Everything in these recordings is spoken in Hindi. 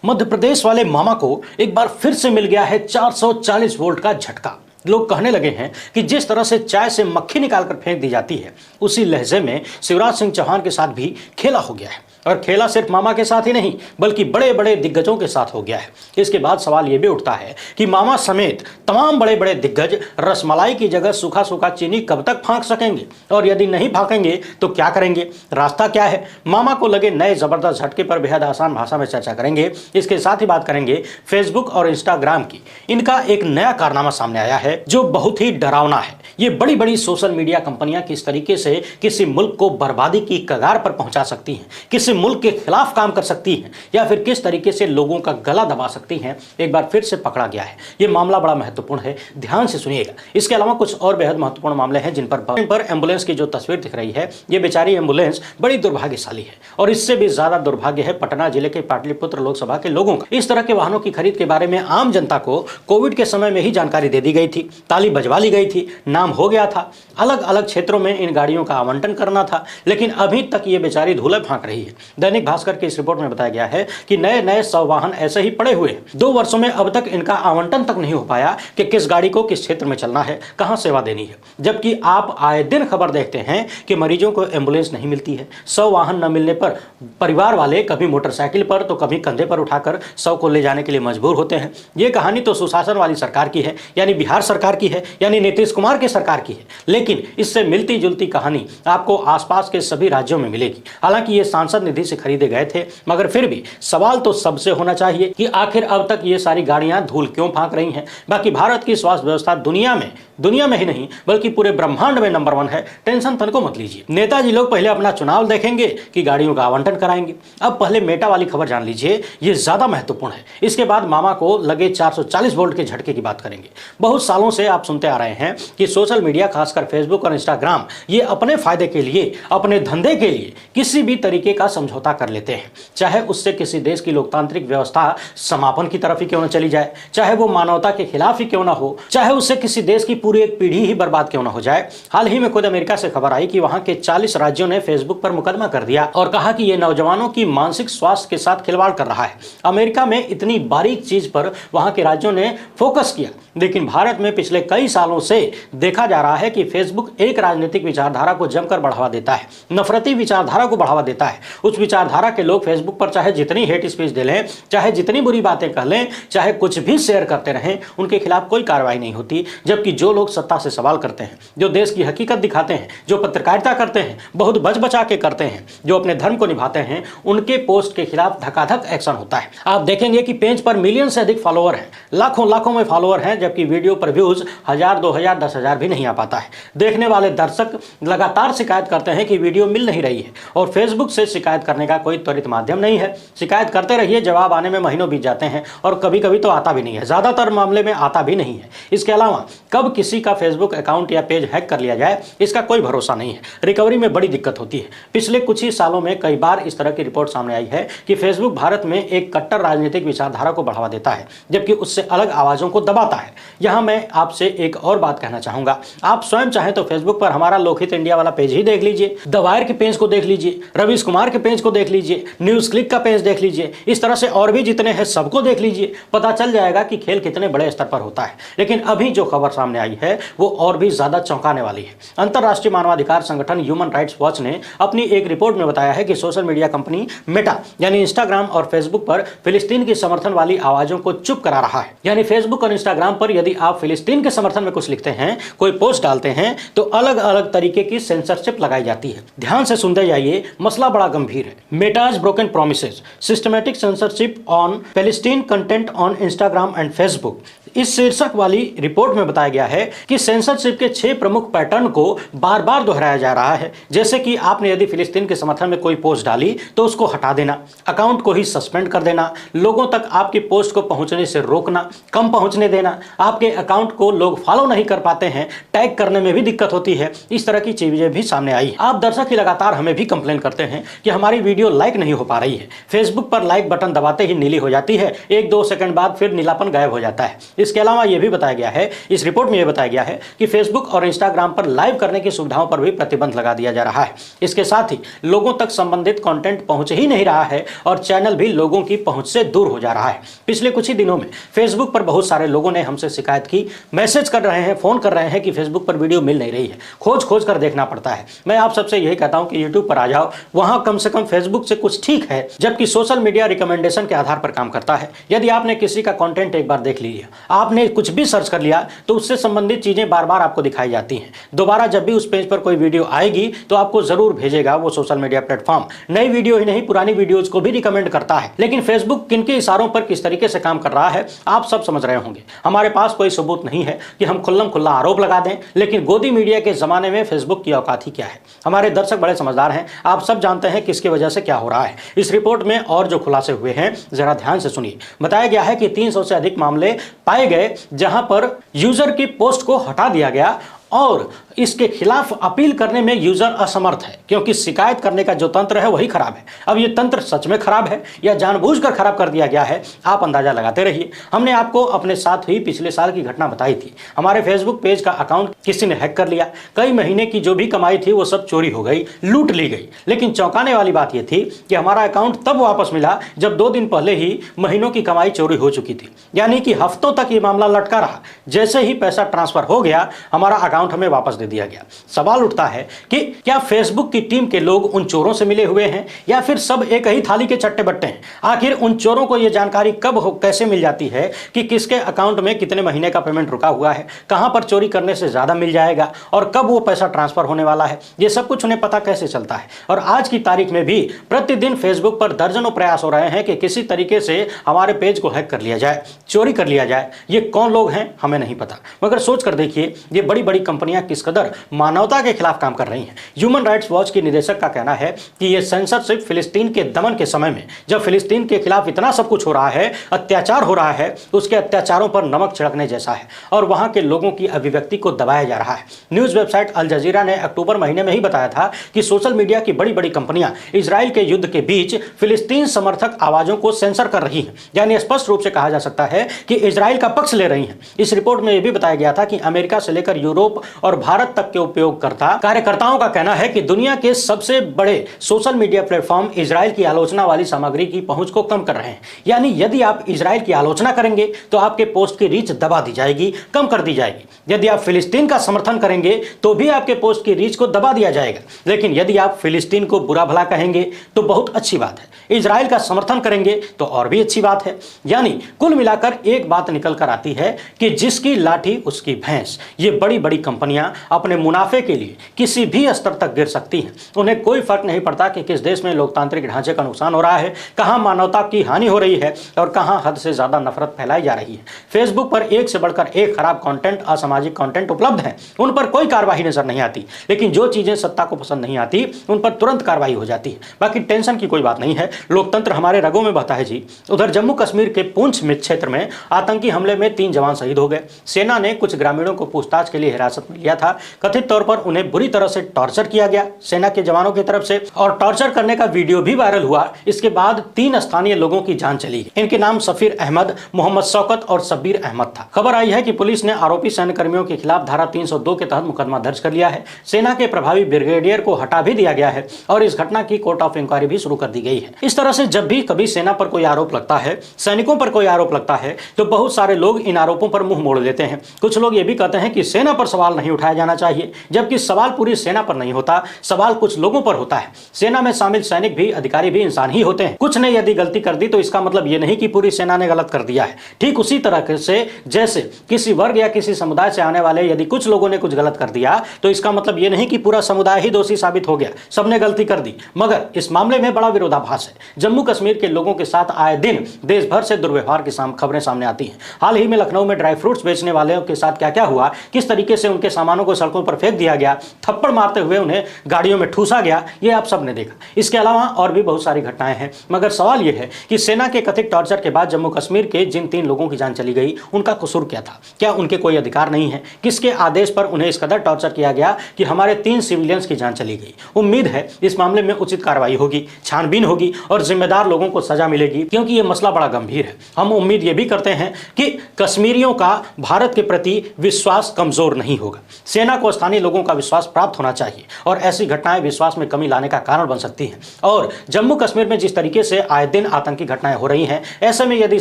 मध्य प्रदेश वाले मामा को एक बार फिर से मिल गया है 440 वोल्ट का झटका। लोग कहने लगे हैं कि जिस तरह से चाय से मक्खी निकालकर फेंक दी जाती है, उसी लहजे में शिवराज सिंह चौहान के साथ भी खेला हो गया है। और खेला सिर्फ मामा के साथ ही नहीं, बल्कि बड़े बड़े दिग्गजों के साथ हो गया है। इसके बाद सवाल यह भी उठता है कि मामा समेत तमाम बड़े बड़े दिग्गज रसमलाई की जगह सूखा सूखा चीनी कब तक फांक सकेंगे, और यदि नहीं फांकेंगे तो क्या करेंगे, रास्ता क्या है। मामा को लगे नए जबरदस्त झटके पर बेहद आसान भाषा में चर्चा करेंगे। इसके साथ ही बात करेंगे फेसबुक और इंस्टाग्राम की। इनका एक नया कारनामा सामने आया है जो बहुत ही डरावना है। ये बड़ी बड़ी सोशल मीडिया कंपनियां किस तरीके से किसी मुल्क को बर्बादी की कगार पर पहुंचा सकती हैं, किसी मुल्क के खिलाफ काम कर सकती हैं, या फिर किस तरीके से लोगों का गला दबा सकती हैं, एक बार फिर से पकड़ा गया है। यह मामला बड़ा महत्वपूर्ण है, ध्यान से सुनिएगा। इसके अलावा कुछ और बेहद महत्वपूर्ण मामले हैं जिन पर एम्बुलेंस की जो तस्वीर दिख रही है, ये बेचारी एम्बुलेंस बड़ी दुर्भाग्यशाली है। और इससे भी ज्यादा दुर्भाग्य है पटना जिले के पाटलिपुत्र लोकसभा के लोगों का। इस तरह के वाहनों की खरीद के बारे में आम जनता को कोविड के समय में ही जानकारी दे दी गई थी, ताली बजवा ली गई थी, नाम हो गया था। अलग अलग क्षेत्रों में इन गाड़ियों का आवंटन करना था, लेकिन अभी तक ये बेचारी धूले फांक रही है। दैनिक भास्कर की इस रिपोर्ट में बताया गया है कि नए नए 100 वाहन ऐसे ही पड़े हुए हैं। 2 वर्षों में अब तक इनका आवंटन तक नहीं हो पाया कि किस गाड़ी को किस क्षेत्र में चलना है, कहां सेवा देनी है। जबकि आप आए दिन खबर देखते हैं कि मरीजों को एम्बुलेंस नहीं मिलती है। 100 वाहन न मिलने पर परिवार वाले कभी मोटरसाइकिल पर तो कभी कंधे पर उठाकर 100 को ले जाने के लिए मजबूर होते हैं। ये कहानी तो सुशासन वाली सरकार की है, यानी बिहार सरकार की है, यानी नीतीश कुमार की सरकार की है। लेकिन इससे मिलती जुलती कहानी आपको आसपास के सभी राज्यों में मिलेगी। हालांकि ये सांसद निधि से खरीदे गए थे, मगर फिर भी सवाल तो सबसे होना चाहिए कि आखिर अब तक ये सारी गाड़ियां धूल क्यों फांक रही हैं। बाकी भारत की स्वास्थ्य व्यवस्था दुनिया में ही नहीं बल्कि पूरे ब्रह्मांड में नंबर 1 है। टेंशन तनको मत लीजिए। नेताजी लोग पहले अपना चुनाव देखेंगे कि गाड़ियों का आवंटन कराएंगे। अब पहले मेटा वाली खबर जान लीजिए, ये ज्यादा महत्वपूर्ण है। इसके बाद मामा को लगे 440 वोल्ट के झटके की बात करेंगे। बहुत सालों से आप सुनते आ रहे हैं कि सोशल मीडिया, खासकर फेसबुक और इंस्टाग्राम, ये अपने फायदे के लिए, अपने धंधे के लिए किसी भी तरीके का समझौता कर लेते हैं। चाहे उससे किसी देश की लोकतांत्रिक व्यवस्था समापन की तरफ ही क्यों न चली जाए, चाहे वो मानवता के खिलाफ ही क्यों ना हो, चाहे उससे किसी देश की पूरी एक पीढ़ी ही बर्बाद क्यों ना हो जाए। हाल ही में खुद अमेरिका से खबर आई कि वहां के 40 राज्यों ने फेसबुक पर मुकदमा कर दिया और कहा कि यह नौजवानों की मानसिक स्वास्थ्य के साथ खिलवाड़ कर रहा है। अमेरिका में इतनी बारीक चीज पर वहां के राज्यों ने फोकस किया, लेकिन भारत में पिछले कई सालों से देखा जा रहा है कि फेसबुक एक राजनीतिक विचारधारा को जमकर बढ़ावा देता है, नफरती विचारधारा को बढ़ावा देता है। उस विचारधारा के लोग फेसबुक पर चाहे जितनी हेट स्पीच दे लें, चाहे जितनी बुरी बातें कह लें, चाहे कुछ भी शेयर करते रहें, उनके खिलाफ कोई कार्रवाई नहीं होती। जबकि जो लोग सत्ता से सवाल करते हैं, जो देश की हकीकत दिखाते हैं, जो पत्रकारिता करते हैं, बहुत बच बचा के करते हैं, जो अपने धर्म को निभाते हैं, उनके पोस्ट के खिलाफ धकाधक एक्शन होता है। आप देखेंगे कि पेज पर मिलियन से अधिक फॉलोअर हैं, लाखों में फॉलोअर हैं, जबकि वीडियो पर व्यूज 1000, 2000, 10,000 भी नहीं आ पाता है। देखने वाले दर्शक लगातार शिकायत करते हैं कि वीडियो मिल नहीं रही है, और फेसबुक से शिकायत करने का कोई त्वरित माध्यम नहीं है। शिकायत करते रहिए, जवाब आने में महीनों बीत जाते हैं, और कभी कभी तो आता भी नहीं है, ज्यादातर मामले में आता भी नहीं है। इसके अलावा कब किसी का फेसबुक अकाउंट या पेज हैक कर लिया जाए, इसका कोई भरोसा नहीं है। रिकवरी में बड़ी दिक्कत होती है। पिछले कुछ ही सालों में कई बार इस तरह की रिपोर्ट सामने आई है कि फेसबुक भारत में एक कट्टर राजनीतिक विचारधारा को बढ़ावा देता है, जबकि उससे अलग आवाजों को दबाता है। यहां मैं आपसे एक और बात कहना चाहूंगा। आप स्वयं चाहें तो फेसबुक पर हमारा लोकहित इंडिया वाला पेज ही देख लीजिए, द वायर के पेज को देख लीजिए, रवीश कुमार के पेज को देख लीजिए, न्यूज क्लिक का पेज देख लीजिए, इस तरह से और भी जितने हैं सबको देख लीजिए। पता चल जाएगा कि खेल कितने बड़े स्तर पर होता है। लेकिन अभी जो खबर सामने आई है वो और भी ज्यादा चौंकाने वाली है। अंतर्राष्ट्रीय मानवाधिकार संगठन ह्यूमन राइट्स वॉच ने अपनी एक रिपोर्ट में बताया है कि सोशल मीडिया कंपनी मेटा यानी इंस्टाग्राम और फेसबुक पर फिलिस्तीन के समर्थन वाली आवाजों को चुप करा रहा है। यानी फेसबुक और इंस्टाग्राम पर यदि आप फिलिस्तीन के समर्थन में कुछ लिखते हैं, कोई पोस्ट डालते हैं, तो अलग अलग तरीके की सेंसरशिप लगाई जाती है। ध्यान से सुनते जाइए, मसला बड़ा गंभीर है। Meta's broken promises, systematic censorship on Palestine content on Instagram and Facebook. इस शीर्षक वाली रिपोर्ट में बताया गया है कि सेंसरशिप के 6 प्रमुख पैटर्न को बार बार दोहराया जा रहा है। जैसे कि आपने यदि फिलिस्तीन के समर्थन में कोई पोस्ट डाली तो उसको हटा देना, अकाउंट को ही सस्पेंड कर देना, लोगों तक आपकी पोस्ट को पहुंचने से रोकना, कम पहुंचने देना, आपके अकाउंट को लोग फॉलो नहीं कर पाते हैं, टैग करने में भी दिक्कत होती है। इस तरह की चीजें भी सामने आई। आप दर्शक ही लगातार हमें भी कंप्लेन करते हैं कि हमारी वीडियो लाइक नहीं हो पा रही है। फेसबुक पर लाइक बटन दबाते ही नीली हो जाती है, 1-2 सेकंड बाद फिर नीलापन गायब हो जाता है। इसके अलावा यह भी बताया गया है, इस रिपोर्ट में यह बताया गया है कि फेसबुक और इंस्टाग्राम पर लाइव करने की सुविधाओं पर भी प्रतिबंध लगा दिया जा रहा है। इसके साथ ही लोगों तक संबंधित कंटेंट पहुंच ही नहीं रहा है और चैनल भी लोगों की पहुंच से दूर हो जा रहा है। पिछले कुछ ही दिनों में फेसबुक पर बहुत सारे लोगों ने हमसे शिकायत की, मैसेज कर रहे हैं, फोन कर रहे हैं कि फेसबुक पर वीडियो मिल नहीं रही है, खोज खोज कर देखना पड़ता है। मैं आप सबसे यही कहता हूं कि यूट्यूब पर आ जाओ, वहां कम से कम फेसबुक से कुछ ठीक है, जबकि सोशल मीडिया रिकमेंडेशन के आधार पर काम करता है। यदि आपने किसी का कंटेंट एक बार देख लिया, आपने कुछ भी सर्च कर लिया, तो उससे संबंधित चीजें बार बार आपको दिखाई जाती हैं। दोबारा जब भी उस पेज पर कोई वीडियो आएगी तो आपको जरूर भेजेगा वो सोशल मीडिया प्लेटफॉर्म। नई वीडियो ही नहीं, पुरानी वीडियोज को भी रिकमेंड करता है। लेकिन फेसबुक किनके इशारों पर किस तरीके से काम कर रहा है आप सब समझ रहे होंगे। हमारे पास कोई सबूत नहीं है कि हम खुल्लम खुल्ला आरोप लगा दें, लेकिन गोदी मीडिया के जमाने में फेसबुक की औकात ही क्या है। हमारे दर्शक बड़े समझदार हैं, आप सब जानते हैं किसकी वजह से क्या हो रहा है। इस रिपोर्ट में और जो खुलासे हुए हैं जरा ध्यान से सुनिए। बताया गया है कि 300 से अधिक मामले पाए गए जहां पर यूजर की पोस्ट को हटा दिया गया और इसके खिलाफ अपील करने में यूजर असमर्थ है, क्योंकि शिकायत करने का जो तंत्र है वही खराब है। अब ये तंत्र सच में खराब है या जानबूझकर खराब कर दिया गया है, आप अंदाजा लगाते रहिए। हमने आपको अपने साथ हुई पिछले साल की घटना बताई थी। हमारे फेसबुक पेज का अकाउंट किसी ने हैक कर लिया, कई महीने की जो भी कमाई थी वो सब चोरी हो गई, लूट ली गई। लेकिन चौंकाने वाली बात यह थी कि हमारा अकाउंट तब वापस मिला जब 2 दिन पहले ही महीनों की कमाई चोरी हो चुकी थी, यानी कि हफ्तों तक ये मामला लटका रहा। जैसे ही पैसा ट्रांसफर हो गया, हमारा अकाउंट हमें वापस दे दिया गया। सवाल उठता है कि क्या फेसबुक की टीम के लोग उन चोरों से मिले हुए हैं या फिर सब एक ही थाली के चट्टे बट्टे हैं। आखिर उन चोरों को यह जानकारी कब कैसे मिल जाती है कि किसके अकाउंट में कितने महीने का पेमेंट रुका हुआ है, कहां पर चोरी करने से ज्यादा मिल जाएगा और कब वो पैसा ट्रांसफर होने वाला है। यह सब कुछ उन्हें पता कैसे चलता है। और आज की तारीख में भी प्रतिदिन फेसबुक पर दर्जनों प्रयास हो रहे हैं कि किसी तरीके से हमारे पेज को हैक कर लिया जाए, चोरी कर लिया जाए। ये कौन लोग हैं हमें नहीं पता, मगर सोच कर देखिए ये बड़ी बड़ी कंपनियां किस कदर मानवता के खिलाफ काम कर रही हैं। ह्यूमन राइट्स वॉच की निदेशक का कहना है कि यह सेंसरशिप फिलिस्तीन के दमन के समय में, जब फिलिस्तीन के खिलाफ इतना सब कुछ हो रहा है, अत्याचार हो रहा है, उसके अत्याचारों पर नमक छिड़कने जैसा है और वहां के लोगों की अभिव्यक्ति को दबाया जा रहा है। न्यूज वेबसाइट अल जजीरा ने अक्टूबर महीने में ही बताया था कि सोशल मीडिया की बड़ी बड़ी कंपनियां इजराइल के युद्ध के बीच फिलिस्तीन समर्थक आवाजों को सेंसर कर रही हैं, यानी स्पष्ट रूप से कहा जा सकता है कि इजराइल का पक्ष ले रही हैं। इस रिपोर्ट में यह भी बताया गया था कि अमेरिका से लेकर यूरोप और भारत तक के उपयोगकर्ता कार्यकर्ताओं का कहना है कि दुनिया के सबसे बड़े सोशल मीडिया प्लेटफॉर्म इजराइल की आलोचना वाली सामग्री की पहुंच को कम कर रहे हैं। यानी यदि आप इजराइल की आलोचना करेंगे तो आपके पोस्ट की रीच दबा दी जाएगी, कम कर दी जाएगी। यदि आप फिलिस्तीन का समर्थन करेंगे तो भी आपके पोस्ट की रीच को दबा दिया जाएगा। लेकिन यदि आप फिलिस्तीन को बुरा भला कहेंगे तो बहुत अच्छी बात है, इजराइल का समर्थन करेंगे तो और भी अच्छी बात है। यानी कुल मिलाकर एक बात निकल कर आती है कि जिसकी लाठी उसकी भैंस। ये बड़ी बड़ी कंपनियां अपने मुनाफे के लिए किसी भी स्तर तक गिर सकती हैं। उन्हें कोई फर्क नहीं पड़ता कि किस देश में लोकतांत्रिक ढांचे का नुकसान हो रहा है, कहां मानवता की हानि हो रही है और कहां हद से ज्यादा नफरत फैलाई जा रही है। फेसबुक पर एक से बढ़कर एक खराब कंटेंट, असामाजिक कंटेंट उपलब्ध है, उन पर कोई कार्रवाई नजर नहीं आती। लेकिन जो चीजें सत्ता को पसंद नहीं आती उन पर तुरंत कार्रवाई हो जाती है। बाकी टेंशन की कोई बात नहीं है, लोकतंत्र हमारे रगों में बहता है जी। उधर जम्मू कश्मीर के पुंछ क्षेत्र में आतंकी हमले में 3 जवान शहीद हो गए। सेना ने कुछ ग्रामीणों को पूछताछ के लिए हिरासत में लिया था। कथित तौर पर उन्हें बुरी तरह से टॉर्चर किया गया सेना के जवानों की तरफ से, और टॉर्चर करने का वीडियो भी वायरल हुआ। इसके बाद 3 स्थानीय लोगों की जान चली गई। इनके नाम सफीर अहमद, मोहम्मद शौकत और शब्बीर अहमद था। खबर आई है कि पुलिस ने आरोपी सैन्यकर्मियों के खिलाफ धारा 302 के तहत मुकदमा दर्ज कर लिया है। सेना के प्रभावी ब्रिगेडियर को हटा भी दिया गया है और इस घटना की कोर्ट ऑफ इंक्वायरी भी शुरू कर दी गई है। इस तरह से जब भी कभी सेना पर कोई आरोप लगता है, सैनिकों पर कोई आरोप लगता है, तो बहुत सारे लोग इन आरोपों पर मुंह मोड़ लेते हैं। कुछ लोग ये भी कहते हैं कि सेना पर सवाल नहीं उठाया जाना चाहिए, जबकि सवाल पूरी सेना पर नहीं होता, सवाल कुछ लोगों पर होता है। सेना में शामिल सैनिक भी, अधिकारी भी इंसान ही होते हैं। कुछ ने यदि गलती कर दी तो इसका मतलब यह नहीं कि पूरी सेना ने गलत कर दिया है। ठीक उसी तरह से जैसे किसी वर्ग या किसी समुदाय से आने वाले यदि कुछ लोगों ने कुछ गलत कर दिया तो इसका मतलब यह नहीं कि पूरा समुदाय ही दोषी साबित हो गया, सबने गलती कर दी। मगर इस मामले में बड़ा विरोधाभास है। जम्मू कश्मीर के लोगों के साथ आए दिन देश भर से दुर्व्यवहार की खबरें सामने आती हैं। हाल ही में लखनऊ में ड्राई फ्रूट्स बेचने वालों के साथ क्या क्या हुआ, किस तरीके से उनके सामानों को सड़कों पर फेंक दिया गया, थप्पड़ मारते हुए उन्हें गाड़ियों में ठूसा गया, ये आप सब ने देखा। इसके अलावा और भी बहुत सारी घटनाएं हैं, मगर सवाल यह है कि सेना के कथित टॉर्चर के बाद जम्मू कश्मीर के जिन 3 लोगों की जान चली गई, उनका कसूर क्या था? क्या उनके कोई अधिकार नहीं है? किसके आदेश पर उन्हें इस कदर टॉर्चर किया गया कि हमारे 3 सिविलियंस की जान चली गई? उम्मीद है इस मामले में उचित कार्रवाई होगी, छानबीन होगी और जिम्मेदार लोगों को सजा मिलेगी, क्योंकि यह मसला बड़ा गंभीर है। हम उम्मीद यह भी करते हैं कि कश्मीरियों का भारत के प्रति विश्वास कमजोर नहीं होगा। सेना को स्थानीय लोगों का विश्वास प्राप्त होना चाहिए और ऐसी घटनाएं विश्वास में कमी लाने का कारण बन सकती हैं। और जम्मू कश्मीर में जिस तरीके से आए दिन आतंकी घटनाएं हो रही हैं, ऐसे में यदि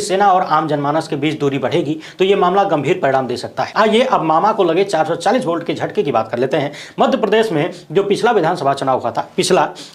सेना और आम जनमानस के बीच दूरी बढ़ेगी तो यह मामला गंभीर परिणाम दे सकता है। आइए अब मामा को लगे 440 वोल्ट के झटके की बात कर लेते हैं। मध्य प्रदेश में जो पिछला विधानसभा चुनाव हुआ था,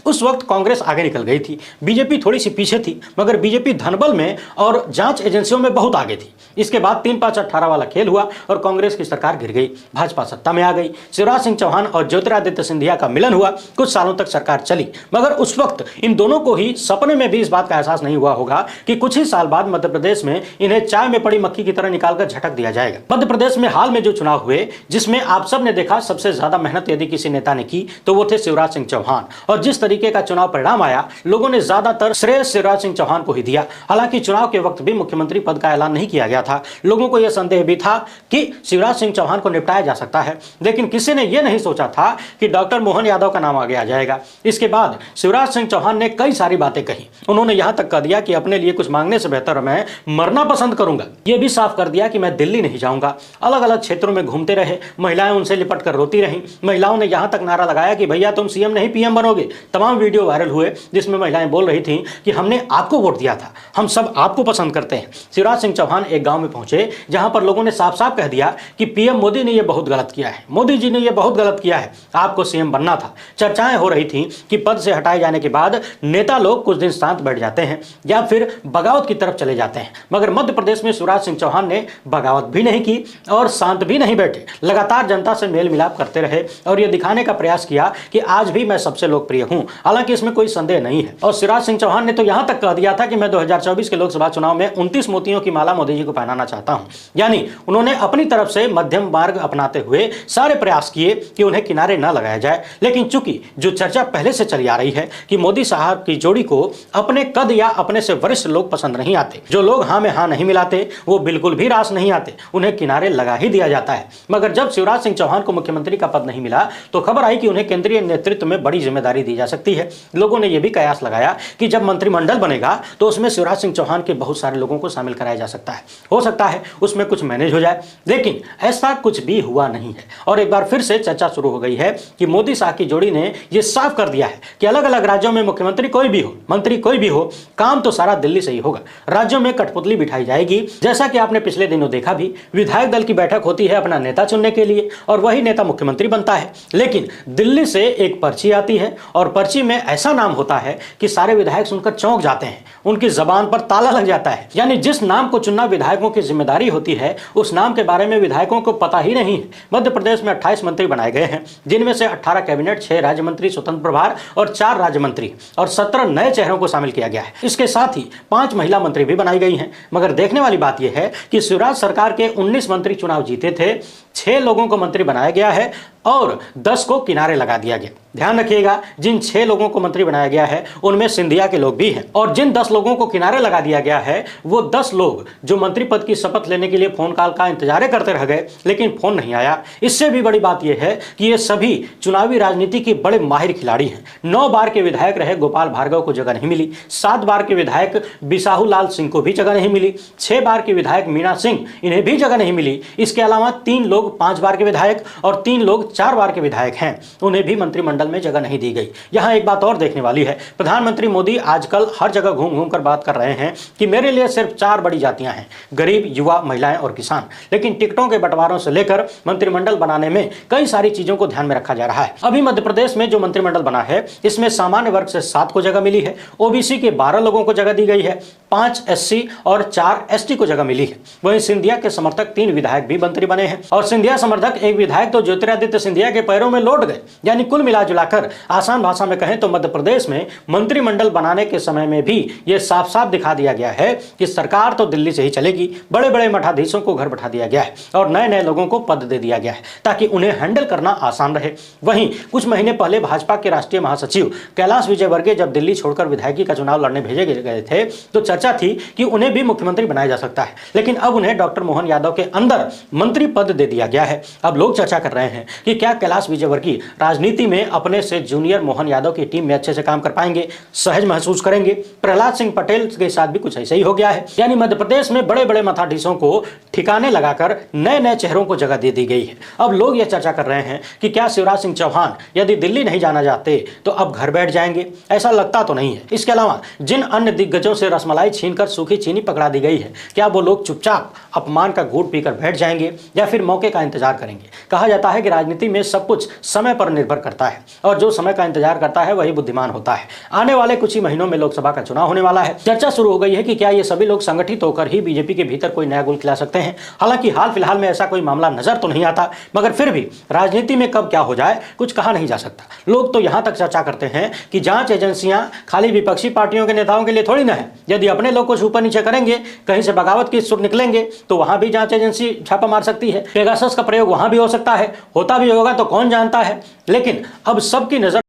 उस वक्त कांग्रेस आगे निकल गई थी, बीजेपी थोड़ी सी पीछे थी, मगर बीजेपी धनबल में और जांच एजेंसियों में बहुत आगे थी। इसके बाद 3-5-18 वाला खेल हुआ और कांग्रेस की सरकार गिर गई, भाजपा सत्ता में आ गई। शिवराज सिंह चौहान और ज्योतिरादित्य सिंधिया का मिलन हुआ, कुछ सालों तक सरकार चली, मगर उस वक्त इन दोनों को ही सपने में भी इस बात का एहसास नहीं हुआ होगा कि कुछ ही साल बाद मध्य प्रदेश में इन्हें चाय में पड़ी मक्खी की तरह निकालकर झटक दिया जाएगा। मध्य प्रदेश में हाल में जो चुनाव हुए, जिसमें आप सब ने देखा सबसे ज्यादा मेहनत यदि किसी नेता ने की तो वो थे शिवराज सिंह चौहान, और जिस तरीके का चुनाव परिणाम आया, लोगों ने ज्यादातर श्रेय शिवराज सिंह चौहान को ही दिया। हालांकि चुनाव के वक्त भी मुख्यमंत्री पद का ऐलान नहीं किया गया था। लोगों को यह संदेह भी था कि शिवराज सिंह चौहान को निपटाया जा सकता है, लेकिन किसी ने यह नहीं सोचा था कि डॉक्टर मोहन यादव का नाम आगे आ जाएगा। इसके बाद शिवराज सिंह चौहान ने कई सारी बातें कही। उन्होंने यहां तक कह दिया कि अपने लिए कुछ मांगने से बेहतर मैं मरना पसंद करूंगा। यह भी साफ कर दिया कि मैं दिल्ली नहीं जाऊंगा। अलग अलग क्षेत्रों में घूमते रहे, महिलाएं उनसे लिपट कर रोती रहीं। महिलाओं ने यहां तक नारा लगाया कि भैया तुम सीएम नहीं पीएम बनोगे। तमाम वीडियो वायरल हुए जिसमें महिलाएं बोल रही थीं कि हमने आपको वोट दिया था, हम सब आपको पसंद करते हैं। शिवराज सिंह चौहान एक गांव में पहुंचे जहां पर लोगों ने साफ साफ कह दिया कि पीएम मोदी ने यह बहुत गलत किया है, मोदी जी ने यह बहुत गलत किया है, आपको सीएम बनना था। चर्चाएं हो रही थी कि पद से हटाए जाने के बाद नेता लोग कुछ दिन शांत बैठ जाते हैं या फिर बगावत की तरफ चले जाते हैं, मगर मध्य प्रदेश में शिवराज सिंह चौहान ने बगावत भी नहीं की और शांत भी नहीं बैठे। लगातार जनता से मेल मिलाप करते रहे और यह दिखाने का प्रयास किया कि आज भी मैं सबसे लोकप्रिय हूं। हालांकि इसमें कोई संदेह नहीं है। और शिवराज सिंह चौहान ने तो यहां तक कह दिया था कि मैं 2024 के लोकसभा चुनाव में 29 मोतियों की माला मोदी जी को पहनाना चाहता हूं। यानी उन्होंने अपनी तरफ से मध्यम मार्ग अपनाते हुए सारे प्रयास किए कि उन्हें किनारे न लगाया जाए। लेकिन चूंकि जो चर्चा पहले से चली आ रही है कि मोदी साहब की जोड़ी को अपने कद या अपने से वरिष्ठ लोग पसंद नहीं आते, जो लोग हां में हां नहीं मिलाते वो बिल्कुल भी रास नहीं आते, उन्हें किनारे लगा ही दिया जाता है। मगर जब शिवराज सिंह चौहान को मुख्यमंत्री का पद नहीं मिला तो खबर आई कि उन्हें केंद्रीय नेतृत्व में बड़ी जिम्मेदारी दी जा सकती है। लोगों ने यह भी कयास लगाया कि जब मंत्रिमंडल बनेगा तो उसमें शिवराज सिंह चौहान के बहुत सारे लोगों को शामिल कराया जा सकता है। हो सकता है उसमें कुछ मैनेज हो जाए, लेकिन ऐसा कुछ भी हुआ नहीं है। और एक बार फिर से चर्चा शुरू हो गई है कि मोदी साहब की जोड़ी ने यह साफ कर दिया है कि अलग अलग राज्यों में मुख्यमंत्री कोई भी हो, मंत्री कोई भी हो, काम तो सारा दिल्ली से ही होगा। राज्यों में कठपुतली बिठाई जाएगी। जैसा कि आपने पिछले दिनों देखा भी, विधायक दल की बैठक होती है अपना नेता चुनने के लिए और वही नेता मुख्यमंत्री बनता है, लेकिन दिल्ली से एक पर्ची आती है और पर्ची में ऐसा नाम होता है कि सारे विधायक सुनकर चौंक जाते हैं, उनकी जबान पर ताला लग जाता है। यानी जिस नाम को चुनना विधायकों की जिम्मेदारी होती है, उस नाम के बारे में विधायकों को पता ही नहीं है। मध्य प्रदेश में 28 मंत्री बनाए गए हैं, जिनमें से 18 कैबिनेट, 6 राज्य मंत्री स्वतंत्र प्रभार और 4 राज्य मंत्री और 17 नए चेहरों को शामिल किया गया है। इसके साथ ही 5 महिला मंत्री भी बनाई गई हैं। मगर देखने वाली बात यह है कि शिवराज सरकार के 19 मंत्री चुनाव जीते थे, 6 लोगों को मंत्री बनाया गया है और 10 को किनारे लगा दिया गया। ध्यान रखिएगा, जिन 6 लोगों को मंत्री बनाया गया है उनमें सिंधिया के लोग भी हैं, और जिन 10 लोगों को किनारे लगा दिया गया है वो 10 लोग जो मंत्री पद की शपथ लेने के लिए फोन कॉल का इंतजार करते रह गए, लेकिन फोन नहीं आया। इससे भी बड़ी बात यह है कि ये सभी चुनावी राजनीति के बड़े माहिर खिलाड़ी हैं। 9 बार के विधायक रहे गोपाल भार्गव को जगह नहीं मिली, 7 बार के विधायक बिसाहू लाल सिंह को भी जगह नहीं मिली, 6 बार के विधायक मीना सिंह, इन्हें भी जगह नहीं मिली। इसके अलावा 3 लोग 5 बार के विधायक और 3 लोग 4 बार के विधायक हैं, उन्हें भी मंत्रिमंडल में जगह नहीं दी गई। यहां एक बात और देखने वाली है, प्रधानमंत्री मोदी आजकल हर जगह घूम घूम कर बात कर रहे हैं कि मेरे लिए सिर्फ 4 बड़ी जातियां हैं, गरीब, युवा, महिलाएं और किसान। लेकिन टिकटों के बंटवारों से लेकर मंत्रिमंडल बनाने में कई सारी चीजों को ध्यान में रखा जा रहा है। अभी मध्य प्रदेश में जो मंत्रिमंडल बना है, इसमें सामान्य वर्ग से 7 को जगह मिली है, ओबीसी के 12 लोगों को जगह दी गई है, 5 एससी और 4 एसटी को जगह मिली है। वहीं सिंधिया के समर्थक 3 विधायक भी मंत्री बने हैं और सिंधिया समर्थक एक विधायक तो ज्योतिरादित्य सिंधिया के पैरों में लौट गए। यानी कुल मिला जुलाकर आसान भाषा में कहें तो मध्य प्रदेश में मंत्रिमंडल बनाने के समय में भी यह साफ साफ दिखा दिया गया है कि सरकार तो दिल्ली से ही चलेगी। बड़े बड़े मठाधीशों को घर बैठा दिया गया है और नए नए लोगों को पद दे दिया गया है ताकि उन्हें हैंडल करना आसान रहे। वहीं कुछ महीने पहले भाजपा के राष्ट्रीय महासचिव कैलाश विजयवर्गीय जब दिल्ली छोड़कर विधायकी का चुनाव लड़ने भेजे गए थे तो चर्चा थी कि उन्हें भी मुख्यमंत्री बनाया जा सकता है, लेकिन अब उन्हें डॉक्टर मोहन यादव के अंदर मंत्री पद दे दिया गया है। अब लोग चर्चा कर रहे हैं कि क्या कैलाश विजयवर्गीय राजनीति में अपने से जूनियर मोहन यादव की टीम में अच्छे से काम कर पाएंगे, सहज महसूस करेंगे। प्रहलाद सिंह पटेल के साथ भी कुछ ऐसा ही हो गया है। यानी मध्य प्रदेश में बड़े बड़े मठाधीशों को ठिकाने लगाकर नए नए चेहरों को जगह दे दी गई है। अब लोग यह चर्चा कर रहे हैं कि क्या शिवराज सिंह चौहान यदि दिल्ली नहीं जाना चाहते तो अब घर बैठ जाएंगे। ऐसा लगता तो नहीं है। इसके अलावा जिन अन्य दिग्गजों से रसमलाई छीनकर सूखी चीनी पकड़ा दी गई है, क्या वो लोग चुपचाप अपमान का घूंट पीकर बैठ जाएंगे या फिर मौके का इंतजार करेंगे। कहा जाता है कि राजनीति में सब कुछ समय पर निर्भर करता है और जो समय का इंतजार करता है वही बुद्धिमान होता है। आने वाले कुछ ही महीनों में लोकसभा का चुनाव होने वाला है। चर्चा शुरू हो गई है कि क्या ये सभी लोग संगठित होकर ही बीजेपी के भीतर कोई नया गोल खिला सकते हैं। हालांकि हाल फिलहाल में ऐसा कोई मामला नजर तो नहीं आता, मगर फिर भी राजनीति में कब क्या हो जाए कुछ कहा नहीं जा सकता। लोग तो यहां तक चर्चा करते हैं कि जांच एजेंसियां खाली विपक्षी पार्टियों के नेताओं के लिए थोड़ी ना है। यदि अपने लोग कुछ ऊपर नीचे करेंगे, कहीं से बगावत की सुर निकलेंगे तो वहां भी जांच एजेंसी छापा मार सकती है। पेगासस का प्रयोग वहां भी हो सकता है, होता भी होगा तो कौन जानता है। लेकिन अब सबकी नजर